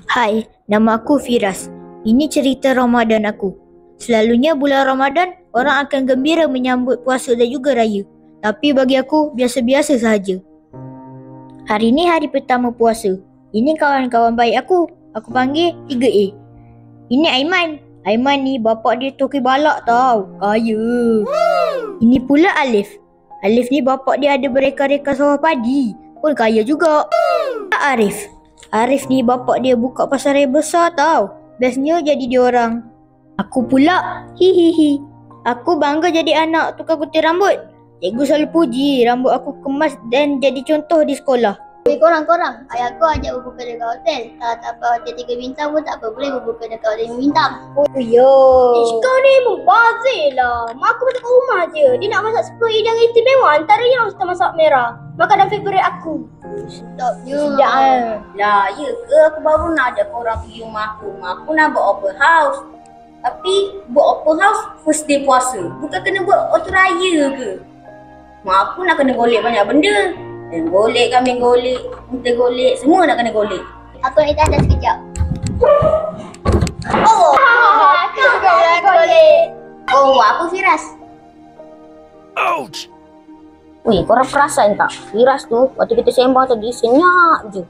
Hai, nama aku Firas. Ini cerita Ramadan aku. Selalunya bulan Ramadan, orang akan gembira menyambut puasa dan juga raya. Tapi bagi aku, biasa-biasa sahaja. Hari ni hari pertama puasa. Ini kawan-kawan baik aku. Aku panggil 3A. Ini Aiman. Aiman ni bapak dia toki balak tau. Kaya. Ini pula Alif. Alif ni bapak dia ada bereka-reka sawah padi. Pun kaya juga. Arif. Arif ni bapak dia buka pasar raya besar tau. Bestnya jadi dia orang. Aku pula, hihihi. Aku bangga jadi anak tukar gunting rambut. Cikgu selalu puji rambut aku kemas dan jadi contoh di sekolah. Korang, ayah aku ajak berbuka dekat hotel. Tak apa, hotel 3 bintang pun tak apa. Boleh berbuka dekat hotel 5 bintang. Oh yo. Kau ni membazir lah. Mak aku masak kat rumah je. Dia nak masak sepuluh hidang istimewa. Antaranya ustaz masak merah. Makanan favorit aku. Sedapnya. Sedap. Lah, ya ke aku baru nak ajak korang pergi rumah aku. Mak aku nak buat open house. Tapi buat open house first day puasa. Bukan kena buat waktu raya ke? Mak aku nak kena golek banyak benda. Dan golek, kambing golek, unta golek, semua nak kena golek. Aku nak dah sekejap. Oh, kau nak golek. Oh, aku Firas. Ouch! Weh, korang perasan tak? Firas tu, waktu kita sembang tadi senyap je.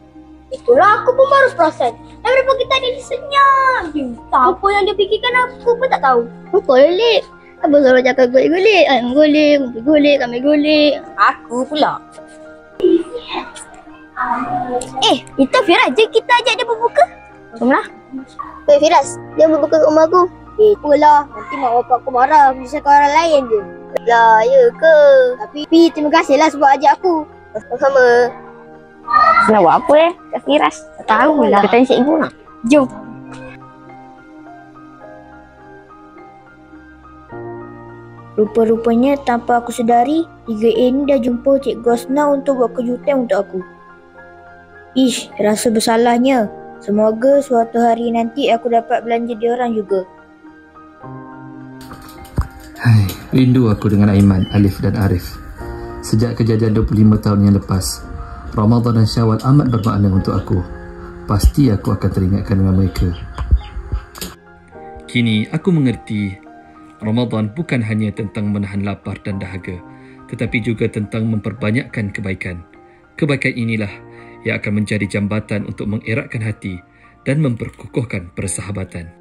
Itulah aku pun baru perasan. Daripada kita tadi dia senyap je. Apa yang dia fikirkan aku pun tak tahu. Apa golek? Apa selalu cakap golek-golek? Ayam golek, unta golek, kambing golek. Aku pula. Itu Firas je kita ajak dia berbuka. Jomlah. Weh Firas, dia berbuka kat rumah aku. Itulah, nanti mak bapak aku marah. Menyusahkan orang lain je. Lah, ya ke? Tapi terima kasihlah sebab ajak aku. Sama-sama. Nak buat apa Kak Firas? Tak tahulah. Kita tanya Cik Ibu nak. Jom. Rupa-rupanya tanpa aku sedari, 3A ni dah jumpa Cikgu Asna untuk buat kejutan untuk aku. Ish, rasa bersalahnya. Semoga suatu hari nanti aku dapat belanja diorang juga. Hai, rindu aku dengan Aiman, Alif dan Arif. Sejak kejadian 25 tahun yang lepas, Ramadan dan Syawal amat bermakna untuk aku. Pasti aku akan teringatkan dengan mereka. Kini aku mengerti, Ramadan bukan hanya tentang menahan lapar dan dahaga, tetapi juga tentang memperbanyakkan kebaikan. Kebaikan inilah yang akan menjadi jambatan untuk mengeratkan hati dan memperkukuhkan persahabatan.